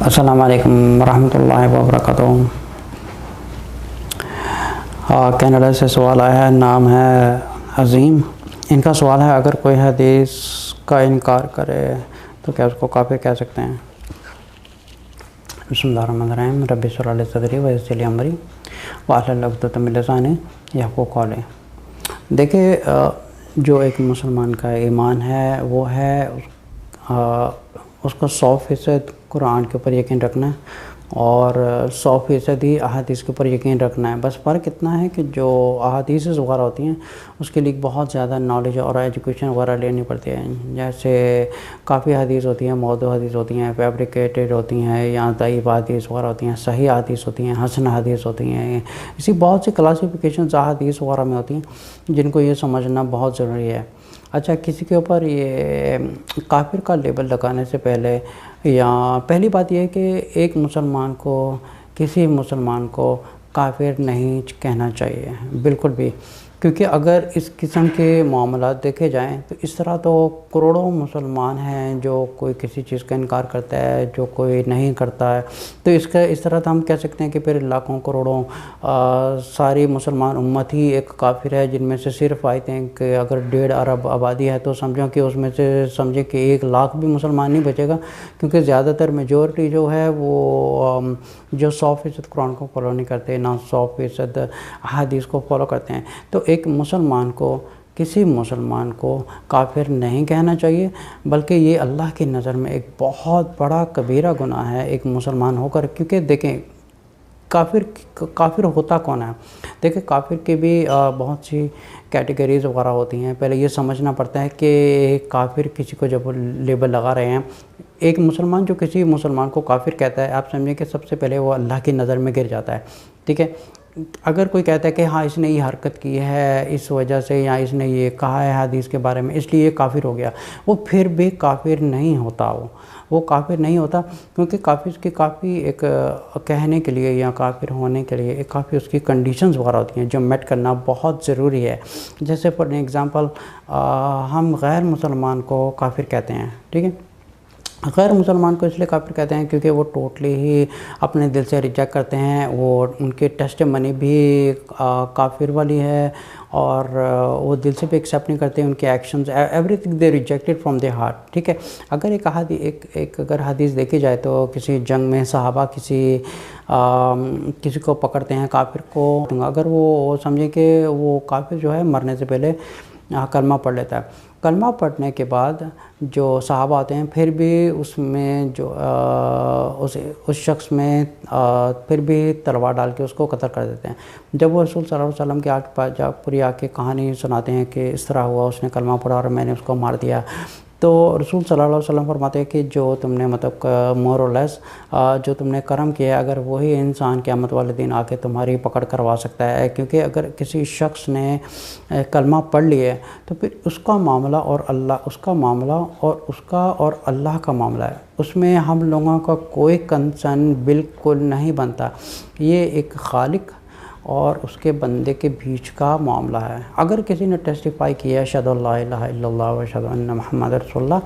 السلام علیکم ورحمۃ اللہ وبرکاتہ۔ کینیڈا سے سوال آیا ہے، نام ہے عظیم۔ ان کا سوال ہے، اگر کوئی حدیث کا انکار کرے تو کیا اس کو کافر کہہ سکتے ہیں؟ بسم اللہ الرحمن الرحیم۔ رب اشرح لی صدری ویسر لی امری واحلل عقدۃ من لسانی یفقہوا قولی۔ دیکھیں، جو ایک مسلمان کا ایمان ہے وہ ہے اس کو 100% قرآن کے اوپر یقین رکھنا ہے اور 100% ہی احادیث کے اوپر یقین رکھنا ہے۔ بس فرق اتنا ہے کہ جو احادیث وغیرہ ہوتی ہیں اس کے لیے بہت زیادہ نالج اور ایجوکیشن وغیرہ لینی پڑتی ہے۔ جیسے کافی حدیث ہوتی ہیں، موضوع حدیث ہوتی ہیں، فیبریکیٹڈ ہوتی ہیں، یا ضعیف حدیث وغیرہ ہوتی ہیں، صحیح حدیث ہوتی ہیں، حسن حدیث ہوتی ہیں۔ اسی بہت سی کلاسیفیکیشنز احادیث وغیرہ میں ہوتی ہیں جن کو یہ سمجھنا بہت ضروری ہے۔ اچھا، کسی کے اوپر یہ کافر کا لیبل لگانے سے پہلے یا پہلی بات یہ ہے کہ ایک مسلمان کو کسی مسلمان کو کافر نہیں کہنا چاہیے بالکل بھی، کیونکہ اگر اس قسم کے معاملات دیکھے جائیں تو اس طرح تو کروڑوں مسلمان ہیں جو کوئی کسی چیز کا انکار کرتا ہے، جو کوئی نہیں کرتا ہے، تو اس طرح تو ہم کہہ سکتے ہیں کہ پھر لاکھوں کروڑوں ساری مسلمان امت ہی ایک کافر ہے، جن میں سے صرف آئی تھنک کہ اگر 1.5 ارب آبادی ہے تو سمجھو کہ اس میں سے سمجھے کہ 1 لاکھ بھی مسلمان نہیں بچے گا، کیونکہ زیادہ تر میجورٹی جو ہے وہ جو 100% قرآن کو فالو نہیں کرتے، نہ 100% حدیث کو فالو کرتے ہیں۔ تو ایک مسلمان کو کسی مسلمان کو کافر نہیں کہنا چاہیے، بلکہ یہ اللہ کی نظر میں ایک بہت بڑا کبیرہ گناہ ہے ایک مسلمان ہو کر۔ کیونکہ دیکھیں، کافر ہوتا کون ہے؟ دیکھیں، کافر کی بھی بہت سی کیٹیگریز وغیرہ ہوتی ہیں۔ پہلے یہ سمجھنا پڑتا ہے کہ کافر کسی کو جب لیبل لگا رہے ہیں، ایک مسلمان جو کسی مسلمان کو کافر کہتا ہے، آپ سمجھیں کہ سب سے پہلے وہ اللہ کی نظر میں گر جاتا ہے، ٹھیک ہے؟ اگر کوئی کہتا ہے کہ ہاں اس نے یہ حرکت کی ہے اس وجہ سے، یا اس نے یہ کہا ہے حدیث کے بارے میں اس لیے یہ کافر ہو گیا، وہ پھر بھی کافر نہیں ہوتا، وہ کافر نہیں ہوتا، کیونکہ کافر کی کافی ایک کہنے کے لیے یا کافر ہونے کے لیے ایک کافی اس کی کنڈیشنز وغیرہ ہوتی ہیں جو میٹ کرنا بہت ضروری ہے۔ جیسے فار ایگزامپل ہم غیر مسلمان کو کافر کہتے ہیں، ٹھیک ہے؟ غیر مسلمان کو اس لیے کافر کہتے ہیں کیونکہ وہ ٹوٹلی ہی اپنے دل سے ریجیکٹ کرتے ہیں، وہ ان کی ٹیسٹ منی بھی کافر والی ہے، اور وہ دل سے بھی ایکسیپٹ نہیں کرتے، ان کے actions every thing they rejected from the heart, ٹھیک ہے؟ اگر اگر حدیث دیکھی جائے تو کسی جنگ میں صحابہ کسی کو پکڑتے ہیں کافر کو، اگر وہ سمجھیں کہ وہ کافر جو ہے مرنے سے پہلے کلمہ پڑھ لیتا ہے، کلمہ پڑھنے کے بعد جو صحابہ آتے ہیں پھر بھی اس میں جو اس شخص میں پھر بھی تلوار ڈال کے اس کو قتل کر دیتے ہیں۔ جب وہ رسول صلی اللہ علیہ وسلم کے آگے پوری آ کے کہانی سناتے ہیں کہ اس طرح ہوا، اس نے کلمہ پڑھا اور میں نے اس کو مار دیا، تو رسول صلی اللہ علیہ وسلم فرماتے ہیں کہ جو تم نے مطلب مور اور لیس جو تم نے کرم کیا ہے، اگر وہی انسان قیامت والے دن آ کے تمہاری پکڑ کروا سکتا ہے، کیونکہ اگر کسی شخص نے کلمہ پڑھ لیا ہے تو پھر اس کا معاملہ اور اللہ کا معاملہ ہے، اس میں ہم لوگوں کا کوئی کنسرن بالکل نہیں بنتا۔ یہ ایک خالق اور اس کے بندے کے بیچ کا معاملہ ہے۔ اگر کسی نے ٹیسٹیفائی کیا اشہد ان لا الہ الا اللہ و اشہد ان محمد رسول اللہ،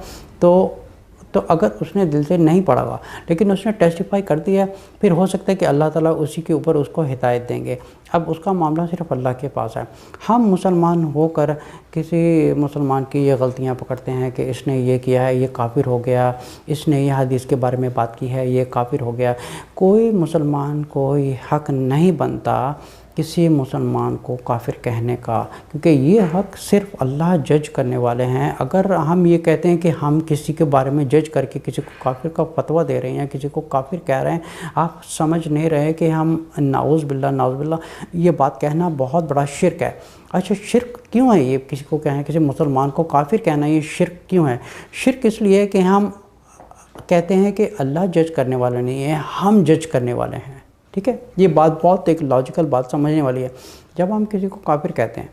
تو اگر اس نے دل سے نہیں پڑھا گا لیکن اس نے ٹیسٹیفائی کر دیا ہے، پھر ہو سکتا ہے کہ اللہ تعالیٰ اسی کے اوپر اس کو ہدایت دیں گے۔ اب اس کا معاملہ صرف اللہ کے پاس ہے۔ ہم مسلمان ہو کر کسی مسلمان کی یہ غلطیاں پکڑتے ہیں کہ اس نے یہ کیا ہے، یہ کافر ہو گیا، اس نے یہ حدیث کے بارے میں بات کی ہے، یہ کافر ہو گیا۔ کوئی مسلمان کوئی حق نہیں بنتا کسی مسلمان کو کافر کہنے کا، کیونکہ یہ حق صرف اللہ جج کرنے والے ہیں۔ اگر ہم یہ کہتے ہیں کہ ہم کسی کے بارے میں جج کر کے کسی کو کافر کا فتویٰ دے رہے ہیں، کسی کو کافر کہہ رہے ہیں، آپ سمجھ نہیں رہے کہ ہم نعوذ باللہ یہ بات کہنا بہت بڑا شرک ہے۔ اچھا، شرک کیوں ہے؟ یہ کسی کو کہیں، کسی مسلمان کو کافر کہنا یہ شرک کیوں ہے؟ شرک اس لیے کہ ہم کہتے ہیں کہ اللہ جج کرنے والا نہیں ہے، ہم جج کرنے والے ہیں، ٹھیک ہے؟ یہ بات بہت ایک لاجیکل بات سمجھنے والی ہے۔ جب ہم کسی کو کافر کہتے ہیں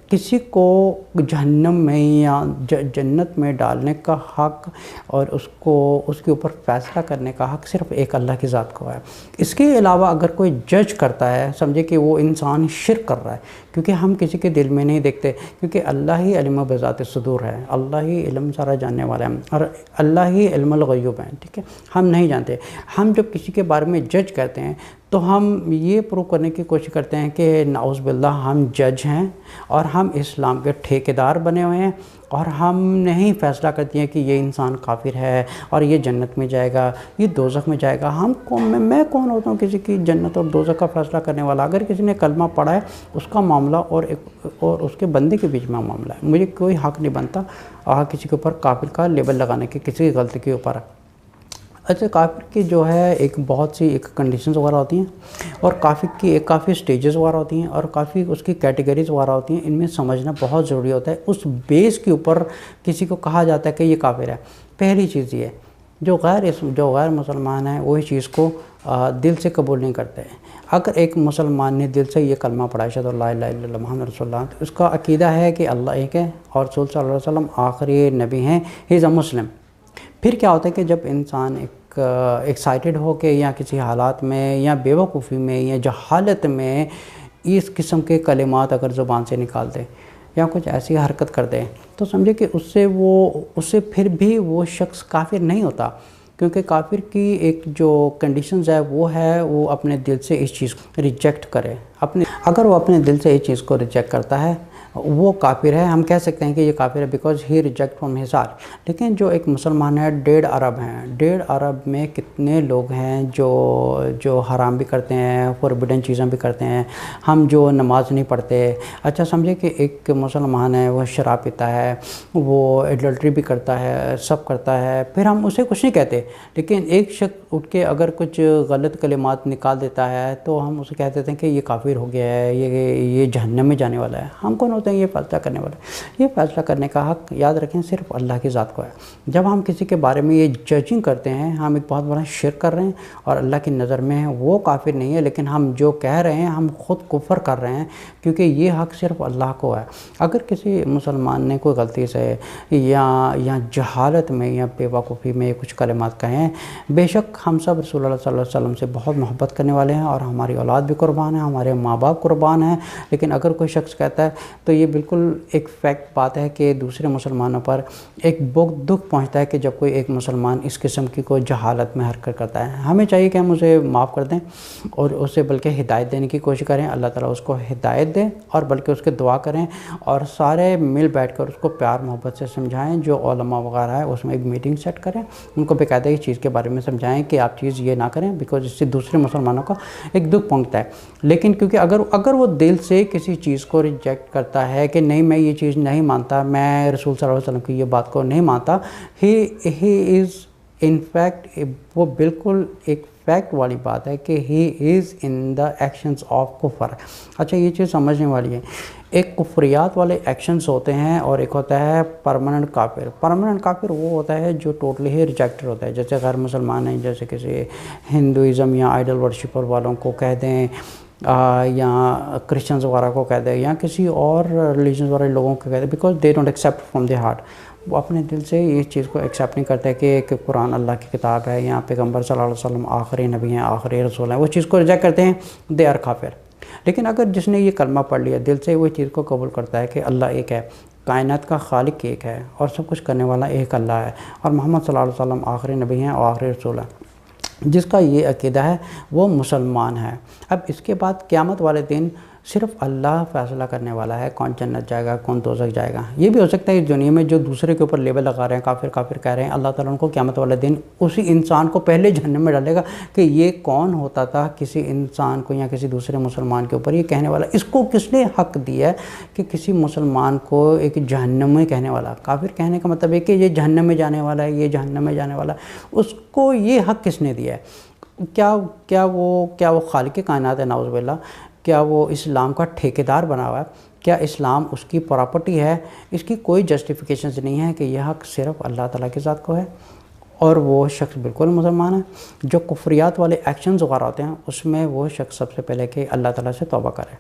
کسی کو جہنم میں یا جنت میں ڈالنے کا حق اور اس کے اوپر فیصلہ کرنے کا حق صرف ایک اللہ کی ذات کو ہے۔ اس کے علاوہ اگر کوئی جج کرتا ہے، سمجھے کہ وہ انسان شرک کر رہا ہے، کیونکہ ہم کسی کے دل میں نہیں دیکھتے، کیونکہ اللہ ہی علم بذات صدور ہے، اللہ ہی علم سارا جاننے والا ہے، اور اللہ ہی علم الغیوب ہے، ٹھیک ہے، ہم نہیں جانتے۔ ہم جب کسی کے بارے میں جج کرتے ہیں تو ہم یہ پروو کرنے کی کوشش کرتے ہیں کہ نعوذ باللہ ہم جج ہیں اور ہم اسلام کے ٹھیکیدار بنے ہوئے ہیں، اور ہم نہیں فیصلہ کرتی ہیں کہ یہ انسان کافر ہے اور یہ جنت میں جائے گا، یہ دوزخ میں جائے گا۔ میں کون ہوتا ہوں کسی کی جنت اور دوزخ کا فیصلہ کرنے والا؟ اگر کسی نے کلمہ پڑھا ہے اس کا معاملہ اور اس کے بندے کے بیچ میں معاملہ ہے، مجھے کوئی حق نہیں بنتا کسی کے اوپر کافر کا لیبل لگانے کی، کسی کی غلطی کے اوپر۔ اچھا، کافر کی جو ہے ایک بہت سی ایک کنڈیشنز وغیرہ ہوتی ہیں، اور کافر کی ایک کافی سٹیجز وغیرہ ہوتی ہیں، اور کافی اس کی کیٹیگریز وغیرہ ہوتی ہیں۔ ان میں سمجھنا بہت ضروری ہوتا ہے۔ اس بیس کے اوپر کسی کو کہا جاتا ہے کہ یہ کافر ہے۔ پہلی چیز یہ ہے، جو غیر مسلمان ہیں وہ اس چیز کو دل سے قبول نہیں کرتے ہیں۔ اگر ایک مسلمان نے دل سے یہ کلمہ پڑھا اشہد ان لا الہ الا اللہ محمد رسول اللہ، تو اس کا عقیدہ ہے کہ اللہ ایک ہے اور رسول صلی اللہ علیہ وسلم آخری نبی ہیں، ہی از اے مسلم۔ پھر کیا ہوتا ہے کہ جب انسان ایکسائٹڈ ہو کے یا کسی حالات میں یا بیوقوفی میں یا جہالت میں اس قسم کے کلمات اگر زبان سے نکال دے یا کچھ ایسی حرکت کر دے، تو سمجھے کہ اس سے پھر بھی وہ شخص کافر نہیں ہوتا، کیونکہ کافر کی ایک جو کنڈیشنز ہے وہ اپنے دل سے اس چیز کو ریجیکٹ کرے۔ اگر وہ اپنے دل سے اس چیز کو ریجیکٹ کرتا ہے وہ کافر ہے، ہم کہہ سکتے ہیں کہ یہ کافر ہے because he reject from his heart. لیکن جو ایک مسلمان ہے، 1.5 ارب ہیں، 1.5 ارب میں کتنے لوگ ہیں جو حرام بھی کرتے ہیں، فوربیڈن چیزیں بھی کرتے ہیں، ہم جو نماز نہیں پڑھتے۔ اچھا سمجھے کہ ایک مسلمان ہے، وہ شراب پیتا ہے، وہ ایڈلٹری بھی کرتا ہے، سب کرتا ہے، پھر ہم اسے کچھ نہیں کہتے، لیکن ایک شخص اٹھ کے اگر کچھ غلط کلمات نکال دیتا ہے تو ہم اسے کہہ دیتے ہیں کہ یہ کافر ہو گیا ہے، یہ جہنم میں جانے والا ہے۔ ہم کون ہوتے ہیں یہ فیصلہ کرنے والے؟ یہ فیصلہ کرنے کا حق یاد رکھیں صرف اللہ کی ذات کو ہے۔ جب ہم کسی کے بارے میں یہ ججنگ کرتے ہیں، ہم ایک بہت بڑا شرک کر رہے ہیں، اور اللہ کی نظر میں وہ کافر نہیں ہے، لیکن ہم جو کہہ رہے ہیں ہم خود کفر کر رہے ہیں، کیونکہ یہ حق صرف اللہ کو ہے۔ اگر کسی مسلمان نے کوئی غلطی سے یا جہالت میں یا بیوقوفی میں کچھ کلمات کہیں، بے شک ہم سب رسول اللہ صلی اللہ علیہ وسلم سے بہت محبت کرنے والے ہیں، اور ہماری اولاد بھی قربان ہے، ہمارے ماں باپ قربان ہیں، لیکن اگر کوئی شخص کہتا ہے تو یہ بالکل ایک فیکٹ بات ہے کہ دوسرے مسلمانوں پر ایک دکھ پہنچتا ہے کہ جب کوئی ایک مسلمان اس قسم کی کوئی جہالت میں حرکت کرتا ہے۔ ہمیں چاہیے کہ ہم اسے معاف کر دیں اور اسے بلکہ ہدایت دینے کی کوشش کریں، اللہ تعالیٰ اس کو ہدایت دے، اور بلکہ اس کے دعا کریں، اور سارے مل بیٹھ کر اس کو پیار محبت سے سمجھائیں۔ جو علماء وغیرہ ہے اس میں ایک میٹنگ سیٹ کریں، ان کو باقاعدہ اس چیز کے بارے میں سمجھائیں کہ آپ چیز یہ نہ کریں، بیکاز اس سے دوسرے مسلمانوں کا ایک دکھ پہنچتا ہے۔ لیکن کیونکہ اگر وہ دل سے کسی چیز کو ریجیکٹ کرتا ہے کہ نہیں میں یہ چیز نہیں مانتا، میں رسول صلی اللہ علیہ وسلم کی یہ بات کو نہیں مانتا، ہی از ان فیکٹ، وہ بالکل ایک فیکٹ والی بات ہے کہ ہی از ان دا ایکشنز آف کفر۔ اچھا یہ چیز سمجھنے والی ہے، ایک کفریات والے ایکشنز ہوتے ہیں اور ایک ہوتا ہے پرماننٹ کافر۔ پرماننٹ کافر وہ ہوتا ہے جو ٹوٹلی ہی ریجیکٹڈ ہوتا ہے، جیسے غیر مسلمان ہیں، جیسے کسی ہندوازم یا آئیڈل ورشپر والوں کو کہہ دیں، یا کرسچنز وغیرہ کو کہہ دیں، یا کسی اور ریلیجنز والے لوگوں کو کہہ دیں، because they don't accept from the heart. وہ اپنے دل سے اس چیز کو ایکسیپٹ نہیں کرتے کہ قرآن اللہ کی کتاب ہے، یا پیغمبر صلی اللہ علیہ وسلم آخری نبی ہیں، آخری رسول ہیں، وہ چیز کو ریجیکٹ کرتے ہیں، دے آر کافر۔ لیکن اگر جس نے یہ کلمہ پڑھ لیا دل سے، وہ چیز کو قبول کرتا ہے کہ اللہ ایک ہے، کائنات کا خالق ایک ہے، اور سب کچھ کرنے والا ایک اللہ ہے، اور محمد صلی اللہ علیہ وسلم آخری نبی ہیں اور آخری رسول ہیں، جس کا یہ عقیدہ ہے وہ مسلمان ہے۔ اب اس کے بعد قیامت والے دن صرف اللہ فیصلہ کرنے والا ہے کون جنت جائے گا، کون دوزخ جائے گا۔ یہ بھی ہو سکتا ہے اس دنیا میں جو دوسرے کے اوپر لیبل لگا رہے ہیں، کافر کافر کہہ رہے ہیں، اللہ تعالیٰ ان کو قیامت والے دن اسی انسان کو پہلے جہنم میں ڈالے گا کہ یہ کون ہوتا تھا کسی انسان کو یا کسی دوسرے مسلمان کے اوپر یہ کہنے والا، اس کو کس نے حق دیا ہے کہ کسی مسلمان کو ایک جہنم میں کہنے والا؟ کافر کہنے کا مطلب ہے کہ یہ جہنم میں جانے والا ہے، یہ جہنم میں جانے والا ہے، اس کو یہ حق کس نے دیا ہے؟ کیا وہ خالق کائنات ہے نعوذ باللہ؟ کیا وہ اسلام کا ٹھیکیدار بنا ہوا ہے؟ کیا اسلام اس کی پراپرٹی ہے؟ اس کی کوئی جسٹیفیکیشنز نہیں ہے کہ یہ حق صرف اللہ تعالیٰ کی ذات کو ہے، اور وہ شخص بالکل مسلمان ہے۔ جو کفریات والے ایکشنز وغیرہ ہوتے ہیں اس میں وہ شخص سب سے پہلے کہ اللہ تعالیٰ سے توبہ کرے،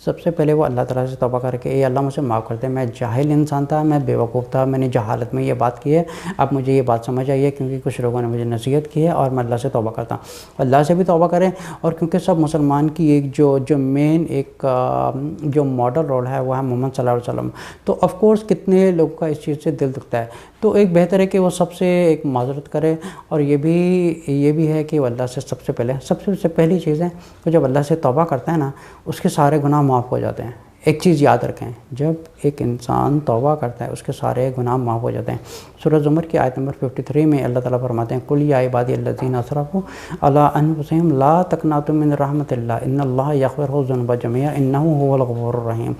سب سے پہلے وہ اللہ تعالیٰ سے توبہ کر کے اے اللہ مجھے معاف کر دے، میں جاہل انسان تھا، میں بیوقوف تھا، میں نے جہالت میں یہ بات کی ہے، اب مجھے یہ بات سمجھ آئی ہے کیونکہ کچھ لوگوں نے مجھے نصیحت کی ہے اور میں اللہ سے توبہ کرتا ہوں۔ اللہ سے بھی توبہ کریں، اور کیونکہ سب مسلمان کی ایک جو مین ایک جو ماڈل رول ہے وہ ہے محمد صلی اللہ علیہ وسلم، تو آف کورس کتنے لوگوں کا اس چیز سے دل دکھتا ہے، تو ایک بہتر ہے کہ وہ سب سے ایک معذرت کرے، اور یہ بھی ہے کہ وہ اللہ سے سب سے پہلی چیز ہے کہ جب اللہ سے توبہ کرتا ہے نا اس کے سارے گناہ معاف ہو جاتے ہیں۔ ایک چیز یاد رکھیں، جب ایک انسان توبہ کرتا ہے اس کے سارے گناہ معاف ہو جاتے ہیں۔ سورہ زمر کی آیت نمبر 53 میں اللہ تعالیٰ فرماتے ہیں قُلْ یا عِبَادِیَ الَّذِینَ أَسْرَفُوا عَلَىٰ أَنفُسِہِمْ لَا تَقْنَطُوا مِن رَحْمَتِ اللَّهِ إِنَّ اللَّهَ يَغْفِرُ الذُّنُوبَ جَمِيعًا إِنَّهُ هُوَ الْغَفُورُ الرَّحِيمُ۔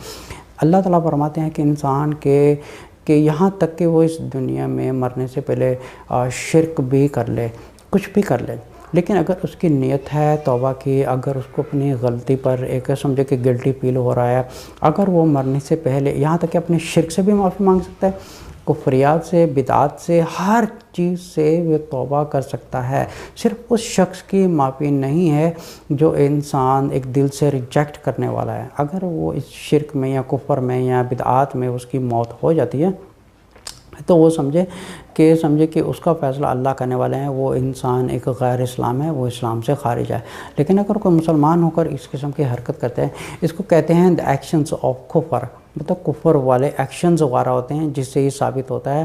اللہ تعالیٰ فرماتے ہیں کہ انسان کہ یہاں تک کہ وہ اس دنیا میں مرنے سے پہلے شرک بھی کر لے، کچھ بھی کر لے، لیکن اگر اس کی نیت ہے توبہ کی، اگر اس کو اپنی غلطی پر ایک سمجھے کہ گلٹی فیل ہو رہا ہے، اگر وہ مرنے سے پہلے یہاں تک کہ اپنے شرک سے بھی معافی مانگ سکتا ہے، کفریات سے، بدعات سے، ہر چیز سے وہ توبہ کر سکتا ہے۔ صرف اس شخص کی معافی نہیں ہے جو انسان ایک دل سے ریجیکٹ کرنے والا ہے، اگر وہ اس شرک میں یا کفر میں یا بدعات میں اس کی موت ہو جاتی ہے تو وہ سمجھے کہ اس کا فیصلہ اللہ کرنے والے ہیں، وہ انسان ایک غیر اسلام ہے، وہ اسلام سے خارج ہے۔ لیکن اگر کوئی مسلمان ہو کر اس قسم کی حرکت کرتے ہیں، اس کو کہتے ہیں the actions of کفر، مطلب کفر والے ایکشنز وغیرہ ہوتے ہیں، جس سے یہ ثابت ہوتا ہے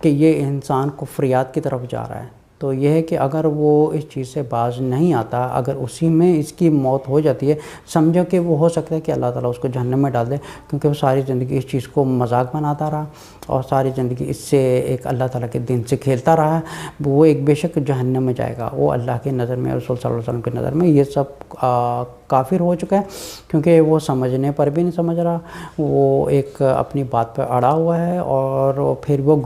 کہ یہ انسان کفریات کی طرف جا رہا ہے۔ تو یہ ہے کہ اگر وہ اس چیز سے باز نہیں آتا، اگر اسی میں اس کی موت ہو جاتی ہے، سمجھو کہ وہ ہو سکتا ہے کہ اللہ تعالیٰ اس کو جہنم میں ڈال دے، کیونکہ وہ ساری زندگی اس چیز کو مذاق بناتا رہا اور ساری زندگی اس سے ایک اللہ تعالیٰ کے دین سے کھیلتا رہا، وہ ایک بے شک جہنم میں جائے گا۔ وہ اللہ کی نظر میں، رسول صلی اللہ علیہ وسلم کی نظر میں یہ سب کافر ہو چکا ہے، کیونکہ وہ سمجھنے پر بھی نہیں سمجھ رہا، وہ ایک اپنی بات پہ اڑا ہوا ہے، اور پھر وہ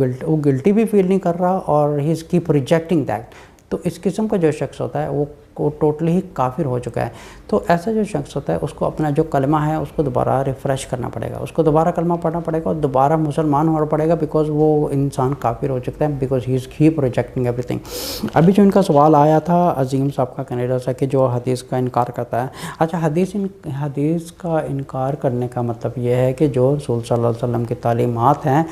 گلٹی بھی فیل نہیں کر رہا، اور ہی از کیپ ریجیکٹنگ دیٹ۔ تو اس قسم کا جو شخص ہوتا ہے وہ ٹوٹلی ہی کافر ہو چکا ہے۔ تو ایسا جو شخص ہوتا ہے اس کو اپنا جو کلمہ ہے اس کو دوبارہ ریفریش کرنا پڑے گا، اس کو دوبارہ کلمہ پڑھنا پڑے گا اور دوبارہ مسلمان ہونا پڑے گا، بیکاز وہ انسان کافر ہو چکتا ہے، because he is keep rejecting every thing. ابھی جو ان کا سوال آیا تھا عظیم صاحب کا کینیڈا سے کہ جو حدیث کا انکار کرتا ہے، اچھا حدیث کا انکار کرنے کا مطلب یہ ہے کہ جو رسول صلی اللہ علیہ وسلم کی تعلیمات ہیں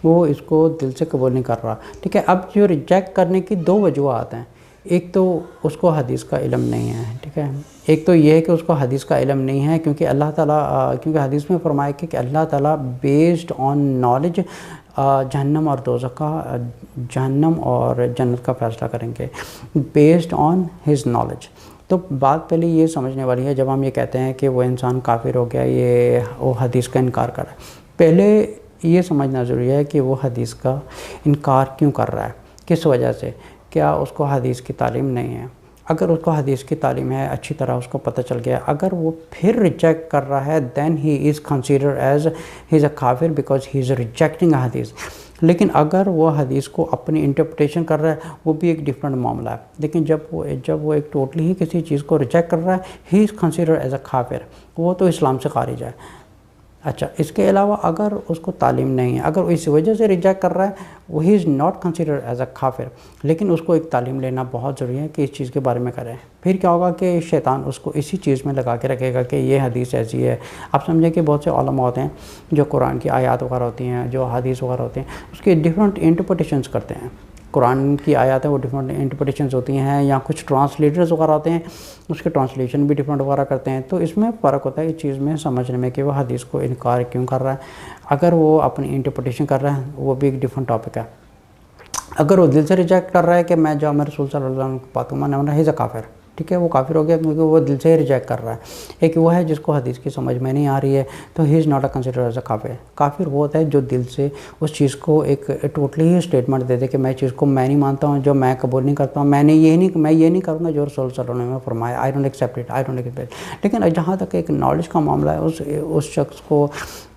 وہ اس کو دل سے قبول نہیں کر رہا، ٹھیک ہے۔ اب جو ریجیکٹ کرنے کی دو وجوہات ہیں، ایک تو اس کو حدیث کا علم نہیں ہے، ٹھیک ہے، ایک تو یہ ہے کہ اس کو حدیث کا علم نہیں ہے، کیونکہ اللہ تعالیٰ کیونکہ حدیث میں فرمایا کہ اللہ تعالیٰ بیسڈ آن نالج جہنم اور دوزخ کا، جہنم اور جنت کا فیصلہ کریں گے بیسڈ آن ہز نالج۔ تو بات پہلے یہ سمجھنے والی ہے، جب ہم یہ کہتے ہیں کہ وہ انسان کافر ہو گیا، وہ حدیث کا انکار کر رہا ہے، پہلے یہ سمجھنا ضروری ہے کہ وہ حدیث کا انکار کیوں کر رہا ہے، کس وجہ سے، کیا اس کو حدیث کی تعلیم نہیں ہے؟ اگر اس کو حدیث کی تعلیم ہے، اچھی طرح اس کو پتہ چل گیا، اگر وہ پھر ریجیکٹ کر رہا ہے then he is considered as he is a kafir because he is rejecting a حدیث۔ لیکن اگر وہ حدیث کو اپنی انٹرپریٹیشن کر رہا ہے وہ بھی ایک ڈیفرنٹ معاملہ ہے، لیکن جب وہ ایک ٹوٹلی ہی کسی چیز کو ریجیکٹ کر رہا ہے he is considered as a kafir، وہ تو اسلام سے خارج ہے۔ اچھا، اس کے علاوہ اگر اس کو تعلیم نہیں ہے، اگر اس وجہ سے ریجیکٹ کر رہا ہے، وہ ہی is not considered as a کافر، لیکن اس کو ایک تعلیم لینا بہت ضروری ہے کہ اس چیز کے بارے میں کریں۔ پھر کیا ہوگا کہ شیطان اس کو اسی چیز میں لگا کے رکھے گا کہ یہ حدیث ایسی ہے۔ آپ سمجھیں کہ بہت سے علماء ہوتے ہیں جو قرآن کی آیات وغیرہ ہوتی ہیں، جو حدیث وغیرہ ہوتے ہیں، اس کے ڈیفرنٹ انٹرپریٹیشنز کرتے ہیں۔ قرآن کی آیات ہیں وہ ڈیفرنٹ انٹرپریٹیشنز ہوتی ہیں، یا کچھ ٹرانسلیٹرز وغیرہ ہوتے ہیں اس کے ٹرانسلیشن بھی ڈیفرنٹ وغیرہ کرتے ہیں، تو اس میں فرق ہوتا ہے اس چیز میں سمجھنے میں کہ وہ حدیث کو انکار کیوں کر رہا ہے۔ اگر وہ اپنی انٹرپریٹیشن کر رہا ہے وہ بھی ایک ڈیفرنٹ ٹاپک ہے، اگر وہ دل سے ریجیکٹ کر رہا ہے کہ میں جامع رسول صلی اللہ علیہ وسلم کی بات کو ماننا، ہی از اے کافر، ٹھیک ہے، وہ کافر ہو گیا کیونکہ وہ دل سے ہی ریجیکٹ کر رہا ہے۔ ایک وہ ہے جس کو حدیث کی سمجھ میں نہیں آ رہی ہے، تو ہی is not a considered as a کافر۔ کافر وہ ہوتا ہے جو دل سے اس چیز کو ایک ٹوٹلی ہی اسٹیٹمنٹ دے دے کہ میں چیز کو میں نہیں مانتا ہوں، جو میں قبول نہیں کرتا ہوں، میں یہ نہیں کروں گا جو رسول صلی اللہ علیہ وسلم نے فرمایا، I don't accept it, I don't accept it. لیکن جہاں تک ایک نالج کا معاملہ ہے، اس شخص کو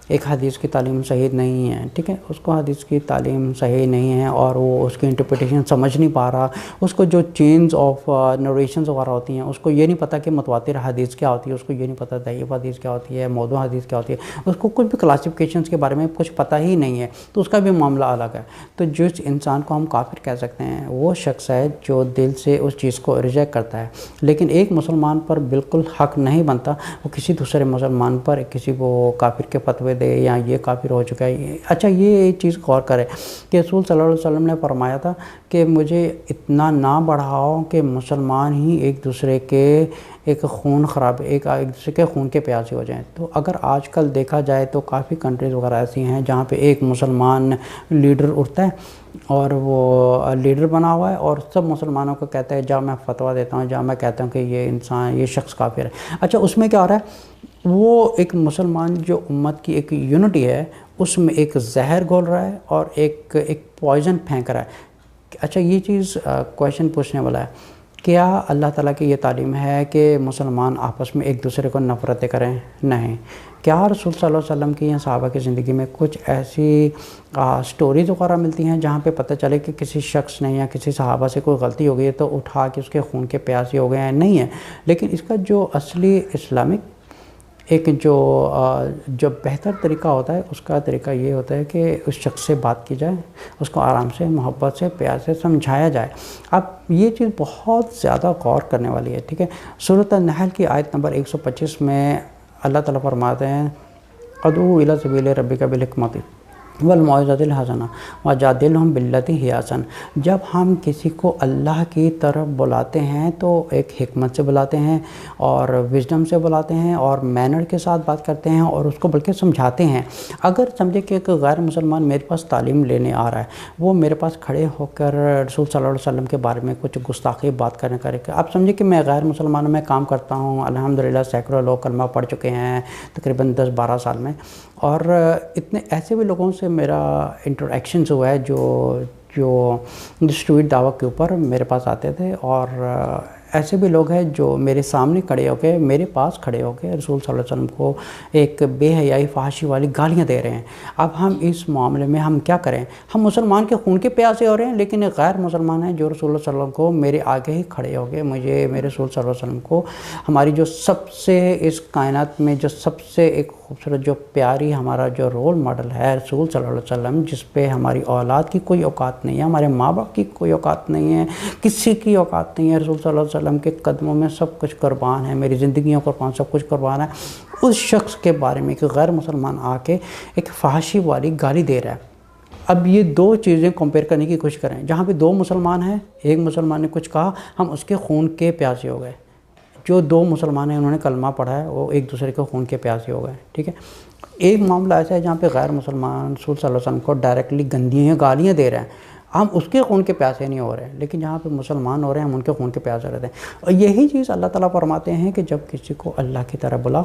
ایک حدیث کی تعلیم صحیح نہیں ہے، ٹھیک ہے، اس کو حدیث کی تعلیم صحیح نہیں ہے اور وہ اس کی انٹرپریٹیشن سمجھ نہیں پا رہا، اس کو جو چینز آف نریشنز وغیرہ ہوتی ہیں اس کو یہ نہیں پتہ کہ متواتر حدیث کیا ہوتی ہے، اس کو یہ نہیں پتہ ضعیف حدیث کیا ہوتی ہے، موضوع حدیث کیا ہوتی ہے، اس کو کچھ بھی کلاسیفیکیشنز کے بارے میں کچھ پتہ ہی نہیں ہے، تو اس کا بھی معاملہ الگ ہے۔ تو جس انسان کو ہم کافر کہہ سکتے ہیں وہ شخص ہے جو دل سے اس چیز کو ریجیکٹ کرتا ہے، لیکن ایک مسلمان پر بالکل حق نہیں بنتا وہ کسی دوسرے مسلمان پر کسی کو کافر کے فتوے دے یا یہ کافر ہو چکا ہے۔ اچھا، یہ چیز غور کرے کہ رسول صلی اللہ علیہ وسلم نے فرمایا تھا کہ مجھے اتنا نہ بڑھاؤ کہ مسلمان ہی ایک دوسرے کے ایک دوسرے کے خون کے پیاسے ہو جائیں۔ تو اگر آج کل دیکھا جائے تو کافی کنٹریز وغیرہ ایسی ہیں جہاں پہ ایک مسلمان لیڈر اٹھتا ہے اور وہ لیڈر بنا ہوا ہے اور سب مسلمانوں کو کہتا ہے جا میں فتویٰ دیتا ہوں، جا میں کہتا ہوں کہ یہ شخص کافر ہے۔ اچھا، اس میں کیا ہو رہا ہے، وہ ایک مسلمان جو امت کی ایک یونٹی ہے اس میں ایک زہر گھول رہا ہے اور ایک پوائزن پھینک رہا ہے۔ اچھا، یہ چیز کویشچن پوچھنے والا ہے، کیا اللہ تعالیٰ کی یہ تعلیم ہے کہ مسلمان آپس میں ایک دوسرے کو نفرتیں کریں؟ نہیں۔ کیا رسول صلی اللہ علیہ وسلم کی یا صحابہ کی زندگی میں کچھ ایسی سٹوریز وغیرہ ملتی ہیں جہاں پہ پتہ چلے کہ کسی شخص نے یا کسی صحابہ سے کوئی غلطی ہو گئی ہے تو اٹھا کے اس کے خون کے پیاسے ہو گئے ہیں؟ نہیں ہے۔ لیکن اس کا جو اصلی اسلامک ایک جو بہتر طریقہ ہوتا ہے اس کا طریقہ یہ ہوتا ہے کہ اس شخص سے بات کی جائے، اس کو آرام سے، محبت سے، پیار سے سمجھایا جائے۔ اب یہ چیز بہت زیادہ غور کرنے والی ہے، ٹھیک ہے۔ سورۃ النحل کی آیت نمبر 125 میں اللہ تعالیٰ فرماتے ہیں ادعو الی سبیل ربک بالحکمۃ والموعظۃ الحسنہ وجادلہم باللتی ہی احسن۔ جب ہم کسی کو اللہ کی طرف بلاتے ہیں تو ایک حکمت سے بلاتے ہیں اور وزڈم سے بلاتے ہیں اور مینر کے ساتھ بات کرتے ہیں اور اس کو بلکہ سمجھاتے ہیں۔ اگر سمجھے کہ ایک غیر مسلمان میرے پاس تعلیم لینے آ رہا ہے، وہ میرے پاس کھڑے ہو کر رسول صلی اللہ علیہ وسلم کے بارے میں کچھ گستاخی بات کرنے کا آپ سمجھے کہ میں غیر مسلمانوں میں کام کرتا ہوں، الحمدللہ سینکڑوں لوگ کلمہ پڑھ چکے ہیں تقریباً 10-12 سال میں، اور اتنے ایسے بھی لوگوں سے میرا انٹریکشنز ہوا ہے جو اسٹریٹ دعوت کے اوپر میرے پاس آتے تھے، اور ایسے بھی لوگ ہیں جو میرے سامنے کھڑے ہو کے، میرے پاس کھڑے ہو کے رسول صلی اللہ علیہ وسلم کو ایک بے حیائی فحاشی والی گالیاں دے رہے ہیں۔ اب ہم اس معاملے میں ہم کیا کریں؟ ہم مسلمان کے خون کے پیاسے ہو رہے ہیں، لیکن ایک غیر مسلمان ہیں جو رسول اللہ صلی اللہ علیہ وسلم کو میرے آگے ہی کھڑے ہو گئے، میرے رسول صلی اللہ علیہ وسلم کو، ہماری جو سب سے اس کائنات میں جو سب سے ایک خوبصورت جو پیاری ہمارا جو رول ماڈل ہے رسول صلی اللہ علیہ وسلم، جس پہ ہماری اولاد کی کوئی اوقات نہیں ہے، ہمارے ماں باپ کی کوئی اوقات نہیں ہے، کسی کی اوقات نہیں ہے، رسول صلی اللہ علیہ وسلم کے قدموں میں سب کچھ قربان ہے، میری زندگیوں قربان، سب کچھ قربان ہے۔ اس شخص کے بارے میں ایک غیر مسلمان آ کے ایک فحاشی والی گالی دے رہا ہے۔ اب یہ دو چیزیں کمپیئر کرنے کی کوشش کریں، جہاں پہ دو مسلمان ہیں، ایک مسلمان نے کچھ کہا، ہم اس کے خون کے پیاسے ہو گئے۔ جو دو مسلمان ہیں انہوں نے کلمہ پڑھا ہے، وہ ایک دوسرے کے خون کے پیاسے ہو گئے، ٹھیک ہے۔ ایک معاملہ ایسا ہے جہاں پہ غیر مسلمان رسول صلی اللہ علیہ وسلم کو ڈائریکٹلی گالیاں دے رہے ہیں، ہم اس کے خون کے پیاسے نہیں ہو رہے ہیں، لیکن جہاں پہ مسلمان ہو رہے ہیں ہم ان کے خون کے پیاسے رہتے ہیں۔ اور یہی چیز اللہ تعالیٰ فرماتے ہیں کہ جب کسی کو اللہ کی طرف بلاؤ،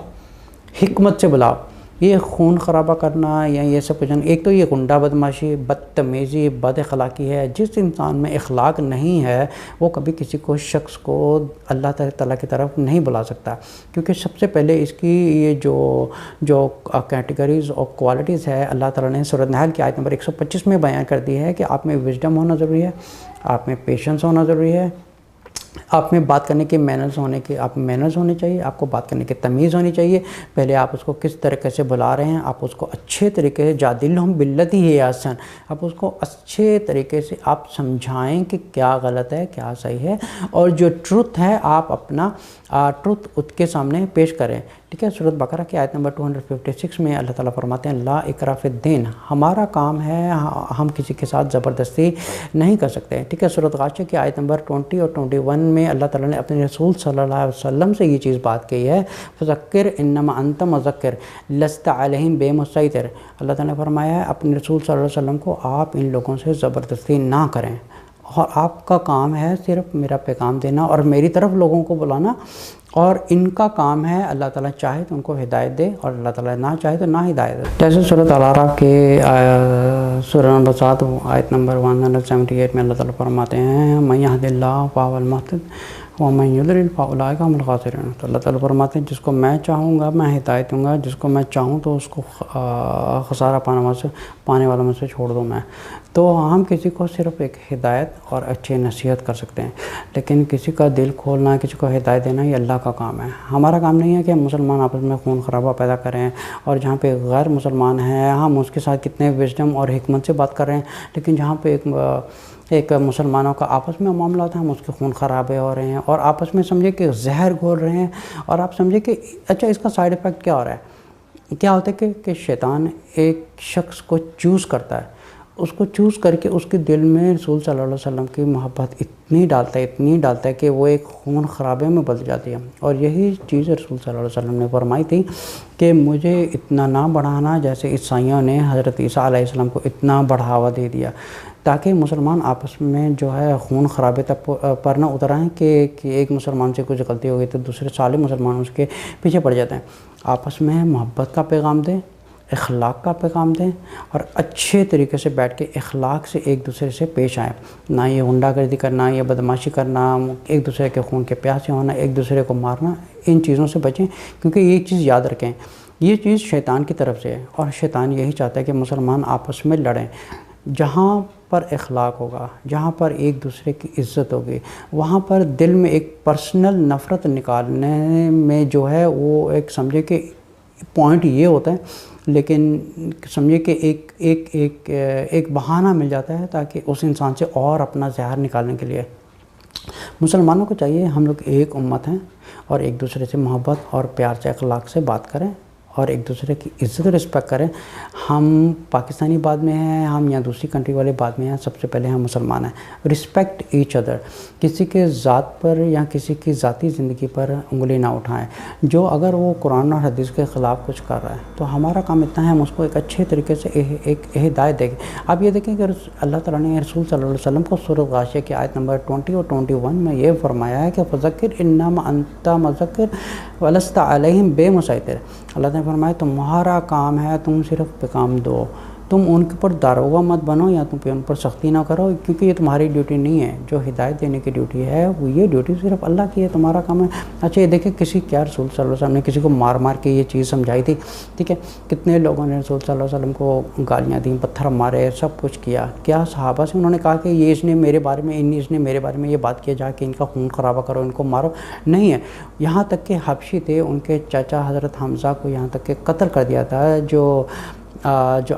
حکمت سے بلاؤ، یہ خون خرابہ کرنا یا یہ سب کچھ، ایک تو یہ غنڈہ بدماشی، بدتمیزی، بد اخلاقی ہے۔ جس انسان میں اخلاق نہیں ہے وہ کبھی کسی کو شخص کو اللہ تعالیٰ کی طرف نہیں بلا سکتا، کیونکہ سب سے پہلے اس کی یہ جو کیٹیگریز اور کوالٹیز ہے اللہ تعالیٰ نے سورۃ النحل کی آیت نمبر 125 میں بیان کر دی ہے کہ آپ میں وزڈم ہونا ضروری ہے، آپ میں پیشنس ہونا ضروری ہے، آپ میں بات کرنے کے مینرز ہونے چاہیے، آپ کو بات کرنے کی تمیز ہونی چاہیے۔ پہلے آپ اس کو کس طریقے سے بلا رہے ہیں، آپ اس کو اچھے طریقے سے جادلہم باللتی ہی احسن، آپ اس کو اچھے طریقے سے آپ سمجھائیں کہ کیا غلط ہے کیا صحیح ہے، اور جو ٹروتھ ہے آپ اپنا ٹروتھ اس کے سامنے پیش کریں، ٹھیک ہے۔ سورۃ بقرہ کی آیت نمبر 256 میں اللہ تعالیٰ فرماتے ہیں لا اکراہ فی الدین، ہمارا کام ہے ہم کسی کے ساتھ زبردستی نہیں کر سکتے، ٹھیک ہے۔ سورۃ غاشیہ کی آیت نمبر 20 اور 21 میں اللہ تعالیٰ نے اپنے رسول صلی اللہ علیہ وسلم سے یہ چیز بات کی ہے، فذکر انما انت مذکر لست علیہم بمسیطر، اللہ تعالیٰ نے فرمایا ہے اپنے رسول صلی اللہ علیہ وسلم کو آپ ان لوگوں سے زبردستی نہ کریں، اور آپ کا کام ہے صرف میرا پیغام دینا اور میری طرف لوگوں کو بلانا، اور ان کا کام ہے اللہ تعالیٰ چاہے تو ان کو ہدایت دے اور اللہ تعالیٰ نہ چاہے تو نہ ہدایت دے. جیسے سورۃ الاعراف کے سورہ نمبر 7 آیت نمبر 178 میں اللہ تعالیٰ فرماتے ہیں من یہد اللہ فہو المہتد ومن یضلل فاولئک هم الخاسرون. تو اللہ تعالیٰ فرماتے ہیں جس کو میں چاہوں گا میں ہدایت دوں گا، جس کو میں چاہوں تو اس کو خسارہ پانے والوں میں سے چھوڑ دوں میں. تو ہم کسی کو صرف ایک ہدایت اور اچھی نصیحت کر سکتے ہیں، لیکن کسی کا دل کھولنا، کسی کو ہدایت دینا یہ اللہ کا کام ہے. ہمارا کام نہیں ہے کہ ہم مسلمان آپس میں خون خرابہ پیدا کریں، اور جہاں پہ غیر مسلمان ہیں ہم اس کے ساتھ کتنے وزڈم اور حکمت سے بات کر رہے ہیں، لیکن جہاں پہ ایک مسلمانوں کا آپس میں معاملہ ہوتا ہے ہم اس کے خون خرابے ہو رہے ہیں اور آپس میں سمجھے کہ زہر گھول رہے ہیں. اور آپ سمجھے کہ اچھا اس کا سائیڈ ایفیکٹ کیا ہو رہا ہے؟ کیا ہوتا ہے کہ شیطان ایک شخص کو چوز کرتا ہے، اس کو چوز کر کے اس کے دل میں رسول صلی اللہ علیہ وسلم کی محبت اتنی ڈالتا ہے کہ وہ ایک خون خرابے میں بدل جاتی ہے. اور یہی چیز رسول صلی اللہ علیہ وسلم نے فرمائی تھی کہ مجھے اتنا نہ بڑھانا جیسے عیسائیوں نے حضرت عیسیٰ علیہ السلام کو اتنا بڑھاوا دے دیا، تاکہ مسلمان آپس میں جو ہے خون خرابے تک پر نہ اتر آئیں کہ ایک مسلمان سے کچھ غلطی ہو گئی تو دوسرے سارے مسلمان اس کے پیچھے پڑ جاتے ہیں. آپس میں محبت کا پیغام دیں، اخلاق کا پیغام دیں، اور اچھے طریقے سے بیٹھ کے اخلاق سے ایک دوسرے سے پیش آئیں. نہ یہ غنڈہ گردی کرنا، یہ بدماشی کرنا، ایک دوسرے کے خون کے پیاسے ہونا، ایک دوسرے کو مارنا، ان چیزوں سے بچیں. کیونکہ یہ چیز یاد رکھیں، یہ چیز شیطان کی طرف سے ہے، اور شیطان یہی چاہتا ہے کہ مسلمان آپس میں لڑیں. جہاں پر اخلاق ہوگا، جہاں پر ایک دوسرے کی عزت ہوگی، وہاں پر دل میں ایک پرسنل نفرت نکالنے میں جو ہے وہ ایک سمجھے کہ پوائنٹ یہ ہوتا ہے، لیکن سمجھے کہ ایک بہانہ مل جاتا ہے تاکہ اس انسان سے اور اپنا زہر نکالنے کے لیے. مسلمانوں کو چاہیے ہم لوگ ایک امت ہیں اور ایک دوسرے سے محبت اور پیار سے اخلاق سے بات کریں اور ایک دوسرے کی عزت و رسپیکٹ کریں. ہم پاکستانی بعد میں ہیں، ہم یا دوسری کنٹری والے بعد میں ہیں، سب سے پہلے ہم مسلمان ہیں. Respect each other. کسی کے ذات پر یا کسی کی ذاتی زندگی پر انگلی نہ اٹھائیں. جو اگر وہ قرآن اور حدیث کے خلاف کچھ کر رہا ہے تو ہمارا کام اتنا ہے ہم اس کو ایک اچھے طریقے سے ایک ہدایت دیں. آپ یہ دیکھیں کہ اللہ تعالیٰ نے رسول صلی اللہ علیہ وسلم کو سورۃ غاشیہ کی آیت نمبر 20 اور 21 میں یہ فرمایا ہے کہ فذکر انما انت مذکر ولست علیہم بمسیطر. اللہ نے فرمایا تمہارا کام ہے تم صرف پیغام دو، تم ان کے پر داروغہ مت بنو یا تم ان پر سختی نہ کرو، کیونکہ یہ تمہاری ڈیوٹی نہیں ہے. جو ہدایت دینے کی ڈیوٹی ہے وہ یہ ڈیوٹی صرف اللہ کی ہے، تمہارا کام ہے. اچھا یہ دیکھیں رسول صلی اللہ علیہ وسلم نے کسی کو مار کے یہ چیز سمجھائی تھی، ٹھیک ہے. کتنے لوگوں نے رسول صلی اللہ علیہ وسلم کو گالیاں دیں، پتھر مارے، سب کچھ کیا. کیا صحابہ سے انہوں نے کہا کہ یہ اس نے میرے بارے میں یہ بات کیا جا کہ ان کا خون خرابہ کرو، ان کو مارو؟ نہیں ہے. یہاں تک کہ حبشی تھے، ان کے چاچا حضرت حمزہ کو یہاں تک کہ قتل کر دیا تھا. جو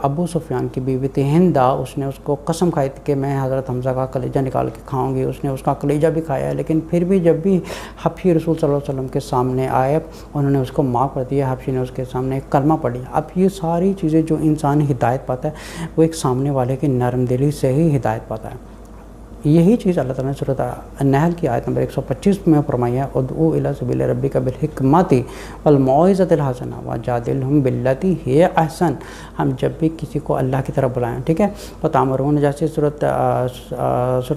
ابو سفیان کی بیوی تھی ہندہ، اس نے اس کو قسم کھائی تھی کہ میں حضرت حمزہ کا کلیجہ نکال کے کھاؤں گی. اس نے اس کا کلیجہ بھی کھایا ہے، لیکن پھر بھی جب بھی حبشی رسول صلی اللہ علیہ وسلم کے سامنے آئے انہوں نے اس کو معاف کر دیا. حبشی نے اس کے سامنے ایک کلمہ پڑھ لیا. اب یہ ساری چیزیں جو انسان ہدایت پاتا ہے وہ ایک سامنے والے کی نرم دلی سے ہی ہدایت پاتا ہے. یہی چیز اللہ تعالیٰ نے سورۃ النحل کی آیت نمبر 125 میں فرمایا ہے ادعو الی سبیل ربک بالحکمۃ والموعظۃ الحسنہ وجادلھم باللتی ہی احسن. ہم جب بھی کسی کو اللہ کی طرف بلائیں، ٹھیک ہے. وتأمرون، جیسے سورۃ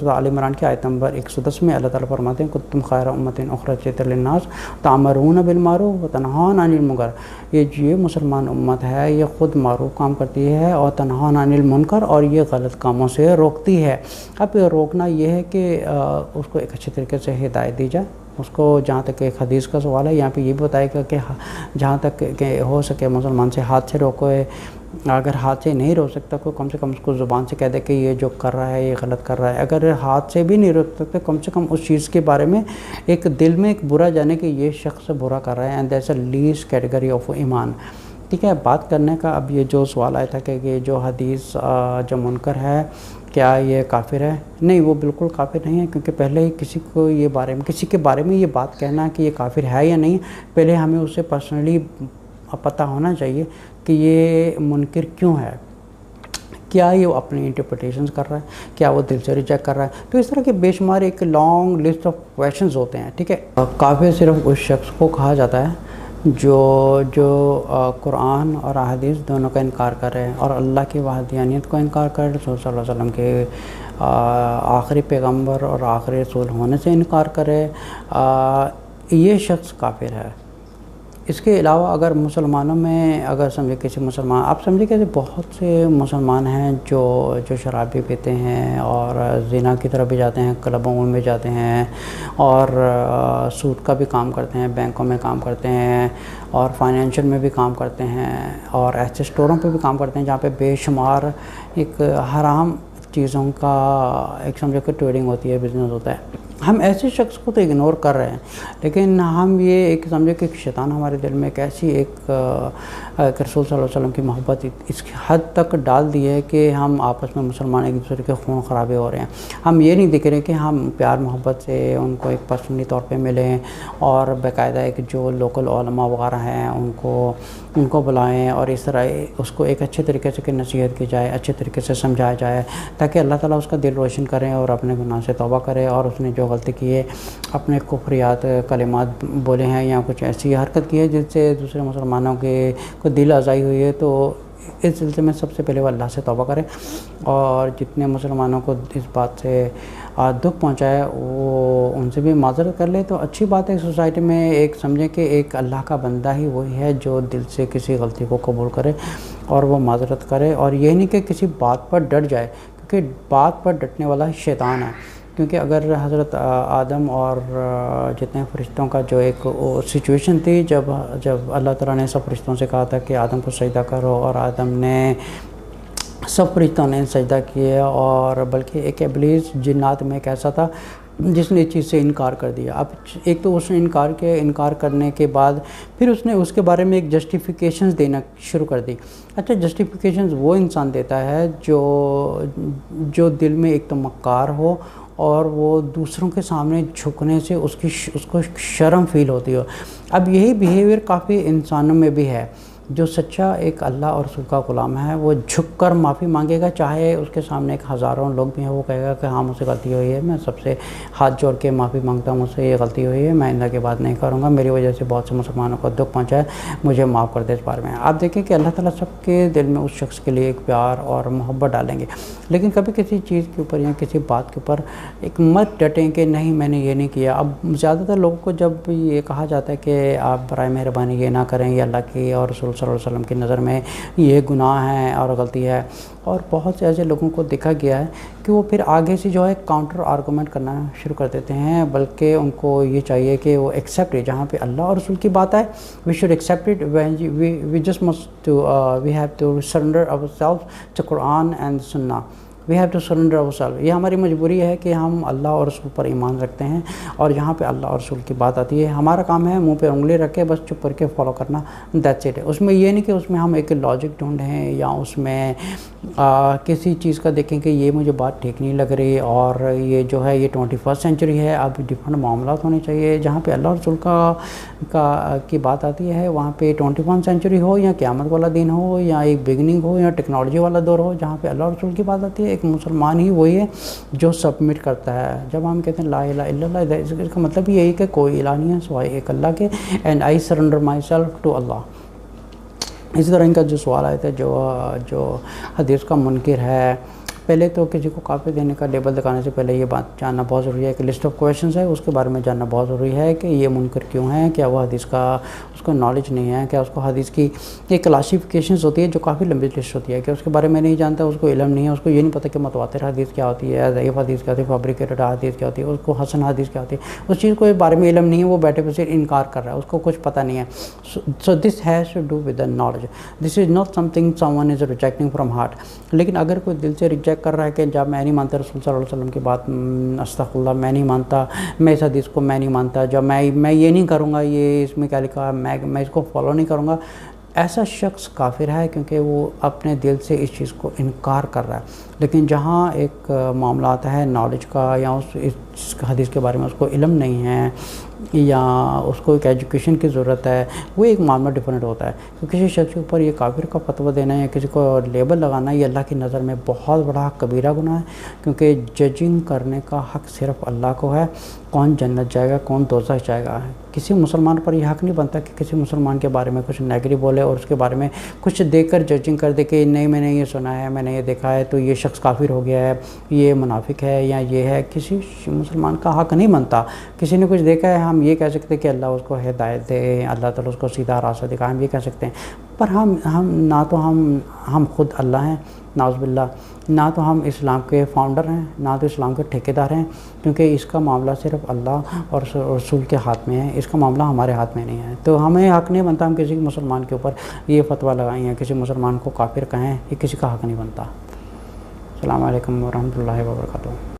آل عمران کی آیت نمبر 110 میں اللہ تعالیٰ فرماتے ہیں کنتم خیر امۃ اخرجت للناس تأمرون بالمعروف وتنہون عن المنکر. یہ مسلمان امت ہے، یہ خود معروف کام کرتی ہے اور تنہون عن المنکر، اور یہ غلط کاموں سے روکتی ہے. اب روکنا یہ ہے کہ اس کو ایک اچھے طریقے سے ہدایت دی جائے. اس کو جہاں تک ایک حدیث کا سوال ہے یہاں پہ یہ بھی بتائے گا کہ جہاں تک کہ ہو سکے مسلمان سے ہاتھ سے روکو. اگر ہاتھ سے نہیں روک سکتا کوئی، کم سے کم اس کو زبان سے کہہ دے کہ یہ جو کر رہا ہے یہ غلط کر رہا ہے. اگر ہاتھ سے بھی نہیں روک سکتے کم سے کم اس چیز کے بارے میں ایک دل میں ایک برا جانے کہ یہ شخص برا کر رہا ہے. And that's a list category of ایمان. ٹھیک ہے. بات کرنے کا اب یہ جو سوال آیا تھا کہ یہ جو حدیث جو منکر ہے کیا یہ کافر ہے؟ نہیں، وہ بالکل کافر نہیں ہے، کیونکہ پہلے ہی کسی کے بارے میں یہ بات کہنا کہ یہ کافر ہے یا نہیں، پہلے ہمیں اسے پرسنلی پتہ ہونا چاہیے کہ یہ منکر کیوں ہے. کیا یہ اپنی انٹرپریٹیشنز کر رہا ہے، کیا وہ دل سے ریجیکٹ کر رہا ہے. تو اس طرح کے بے شمار ایک لانگ لسٹ آف کویشچنز ہوتے ہیں. ٹھیک ہے. کافر صرف اس شخص کو کہا جاتا ہے جو قرآن اور احادیث دونوں کا انکار کرے اور اللہ کی وحدانیت کو انکار کرے، رسول صلی اللہ علیہ وسلم کے آخری پیغمبر اور آخری رسول ہونے سے انکار کرے. یہ شخص کافر ہے۔ اس کے علاوہ اگر مسلمانوں میں اگر سمجھے کسی مسلمان، آپ سمجھے کہ بہت سے مسلمان ہیں جو شراب بھی پیتے ہیں اور زنا کی طرف بھی جاتے ہیں، کلبوں میں جاتے ہیں اور سود کا بھی کام کرتے ہیں، بینکوں میں کام کرتے ہیں اور فائنینشیل میں بھی کام کرتے ہیں اور ایسے اسٹوروں پہ بھی کام کرتے ہیں جہاں پہ بے شمار ایک حرام چیزوں کا ایک سمجھے کہ ٹریڈنگ ہوتی ہے، بزنس ہوتا ہے۔ ہم ایسے شخص کو تو اگنور کر رہے ہیں، لیکن ہم یہ ایک سمجھے کہ شیطان ہمارے دل میں ایک ایسی ایک رسول صلی اللہ علیہ وسلم کی محبت اس حد تک ڈال دی ہے کہ ہم آپس میں مسلمان ایک دوسرے کے خون خرابے ہو رہے ہیں۔ ہم یہ نہیں دیکھ رہے کہ ہم پیار محبت سے ان کو ایک پرسنلی طور پہ ملیں اور باقاعدہ ایک جو لوکل علماء وغیرہ ہیں ان کو بلائیں اور اس طرح اس کو ایک اچھے طریقے سے نصیحت کی جائے، اچھے طریقے سے سمجھایا جائے تاکہ اللہ تعالیٰ اس کا دل روشن کرے اور اپنے گناہ سے توبہ کرے، اور اس نے جو غلطی کی ہے، اپنے کفریات کلمات بولے ہیں یا کچھ ایسی حرکت کی ہے جس سے دوسرے مسلمانوں کے کو دل آزائی ہوئی ہے، تو اس سلسلے میں سب سے پہلے وہ اللہ سے توبہ کرے اور جتنے مسلمانوں کو اس بات سے دکھ پہنچائے وہ ان سے بھی معذرت کر لے۔ تو اچھی بات ہے سوسائٹی میں ایک سمجھیں کہ ایک اللہ کا بندہ ہی وہی ہے جو دل سے کسی غلطی کو قبول کرے اور وہ معذرت کرے، اور یہ نہیں کہ کسی بات پر ڈٹ جائے، کیونکہ بات پر ڈٹنے والا شیطان ہے۔ کیونکہ اگر حضرت آدم اور جتنے فرشتوں کا جو ایک سچویشن تھی جب اللہ تعالیٰ نے سب فرشتوں سے کہا تھا کہ آدم کو سجدہ کرو، اور آدم نے سب فرشتوں نے سجدہ کیے، اور بلکہ ایک ابلیس جنات میں ایک ایسا تھا جس نے اس چیز سے انکار کر دیا۔ اب ایک تو اس نے انکار کرنے کے بعد پھر اس نے اس کے بارے میں ایک جسٹیفیکیشنز دینا شروع کر دی۔ اچھا، جسٹیفیکیشنز وہ انسان دیتا ہے جو دل میں ایک تو مکار ہو اور وہ دوسروں کے سامنے جھکنے سے اس کو شرم فیل ہوتی ہو۔ اب یہی بیہیویئر کافی انسانوں میں بھی ہے۔ جو سچا ایک اللہ اور رسول کا غلام ہے وہ جھک کر معافی مانگے گا، چاہے اس کے سامنے ایک ہزاروں لوگ بھی ہیں، وہ کہے گا کہ ہاں مجھ سے غلطی ہوئی ہے، میں سب سے ہاتھ جوڑ کے معافی مانگتا ہوں، مجھ سے یہ غلطی ہوئی ہے، میں آئندہ کے بعد نہیں کروں گا، میری وجہ سے بہت سے مسلمانوں کو دکھ پہنچا ہے، مجھے معاف کر دے اس بارے میں۔ آپ دیکھیں کہ اللہ تعالیٰ سب کے دل میں اس شخص کے لیے ایک پیار اور محبت ڈالیں گے، لیکن کبھی کسی چیز کے اوپر یا کسی بات کے اوپر ایک مت ڈٹیں کہ نہیں میں نے یہ نہیں کیا۔ اب زیادہ تر لوگوں کو جب یہ کہا جاتا ہے کہ آپ برائے مہربانی یہ نہ کریں، یہ اللہ کی اور رسول صلی اللہ علیہ وسلم کی نظر میں یہ گناہ ہے اور غلطی ہے، اور بہت سے ایسے لوگوں کو دیکھا گیا ہے کہ وہ پھر آگے سے جو ہے کاؤنٹر آرگومنٹ کرنا شروع کر دیتے ہیں، بلکہ ان کو یہ چاہیے کہ وہ ایکسیپٹ ہے، جہاں پہ اللہ اور رسول کی بات ہے we should accept it, we just must to we have to surrender our self to Quran and Sunnah, we have to surrender our self. یہ ہماری مجبوری ہے کہ ہم اللہ اور رسول پر ایمان رکھتے ہیں، اور جہاں پہ اللہ اور رسول کی بات آتی ہے ہمارا کام ہے منہ پہ انگلی رکھ کے بس چپ کر کے فالو کرنا، دیٹس اٹ ہے۔ اس میں یہ نہیں کہ اس میں ہم ایک لاجک ڈھونڈیں یا اس میں کسی چیز کا دیکھیں کہ یہ مجھے بات ٹھیک نہیں لگ رہی، اور یہ جو ہے یہ 21 سینچری ہے، اب ڈفرینٹ معاملات ہونے چاہیے۔ جہاں پہ اللہ اور رسول کی بات آتی ہے وہاں پہ 21 سینچری ہو یا قیامت والا دن ہو یا ایک بگننگ ہو یا ٹیکنالوجی والا دور ہو، جہاں پہ اللہ اور رسول کی بات آتی ہے ایک مسلمان ہی وہی ہے جو سبمٹ کرتا ہے۔ جب ہم کہتے ہیں لا الہ الا اللہ، اس کا مطلب یہی کہ کوئی الہ نہیں ہے سوائے ایک اللہ کے، and I surrender my self to Allah. اسی طرح ان کا جو سوال آیا تھا جو حدیث کا منکر ہے، پہلے تو کسی کو کافر دینے کا لیبل دکھانے سے پہلے یہ بات جاننا بہت ضروری ہے کہ لسٹ آف کویشچنز ہے، اس کے بارے میں جاننا بہت ضروری ہے کہ یہ منکر کیوں ہے، کیا وہ حدیث کا اس کو نالج نہیں ہے، کیا اس کو حدیث کی ایک کلاسیفیکیشنز ہوتی ہے جو کافی لمبی لسٹ ہوتی ہے کہ اس کے بارے میں نہیں جانتا، اس کو علم نہیں ہے، اس کو یہ نہیں پتہ کہ متواتر حدیث کیا ہوتی ہے، ضعیف حدیث کیا ہوتی ہے، فیبریکیٹڈ حدیث کیا ہوتی ہے، اس کو حسن حدیث کیا ہوتی ہے، اس چیز کو اس بارے میں علم نہیں ہے، وہ بیٹھے پہ صرف انکار کر رہا ہے، اس کو کچھ پتہ نہیں ہے۔ So this has to do with the knowledge, this is not something someone is rejecting from heart. لیکن اگر کوئی دل سے ریجیکٹ کر رہا ہے کہ جب میں نہیں مانتا رسول صلی اللہ علیہ وسلم کی بات، استغفر اللہ، میں نہیں مانتا، میں اس حدیث کو میں نہیں مانتا، جب میں یہ نہیں کروں گا، یہ اس میں کیا لکھا ہے، میں اس کو فالو نہیں کروں گا، ایسا شخص کافر ہے کیونکہ وہ اپنے دل سے اس چیز کو انکار کر رہا ہے۔ لیکن جہاں ایک معاملہ آتا ہے نالج کا یا اس حدیث کے بارے میں اس کو علم نہیں ہے یا اس کو ایک ایجوکیشن کی ضرورت ہے، وہ ایک معاملہ ڈیفرنٹ ہوتا ہے۔ تو کسی شخص کے اوپر یہ کافر کا فتویٰ دینا یا کسی کو لیبل لگانا یہ اللہ کی نظر میں بہت بڑا کبیرہ گناہ ہے، کیونکہ ججنگ کرنے کا حق صرف اللہ کو ہے، کون جنت جائے گا کون دوزخ جائے گا۔ کسی مسلمان پر یہ حق نہیں بنتا کہ کسی مسلمان کے بارے میں کچھ نیگیٹو بولے اور اس کے بارے میں کچھ دیکھ کر ججنگ کر دے کہ نہیں میں نے یہ سنا ہے، میں نے یہ دیکھا ہے تو یہ شخص شخص کافر ہو گیا ہے، یہ منافق ہے یا یہ ہے، کسی مسلمان کا حق نہیں بنتا۔ کسی نے کچھ دیکھا ہے ہم یہ کہہ سکتے ہیں کہ اللہ اس کو ہدایت دے، اللہ تعالیٰ اس کو سیدھا راستہ دکھائے، ہم یہ کہہ سکتے ہیں، پر ہم نہ تو ہم خود اللہ ہیں نعوذ باللہ، نہ تو ہم اسلام کے فاؤنڈر ہیں، نہ تو اسلام کے ٹھیکیدار ہیں، کیونکہ اس کا معاملہ صرف اللہ اور رسول کے ہاتھ میں ہے، اس کا معاملہ ہمارے ہاتھ میں نہیں ہے۔ تو ہمیں حق نہیں بنتا ہم کسی مسلمان کے اوپر یہ فتویٰ لگائیں یا کسی مسلمان کو کافر کہیں، یہ کسی کا حق نہیں بنتا۔ السلام علیکم ورحمۃ اللہ وبرکاتہ۔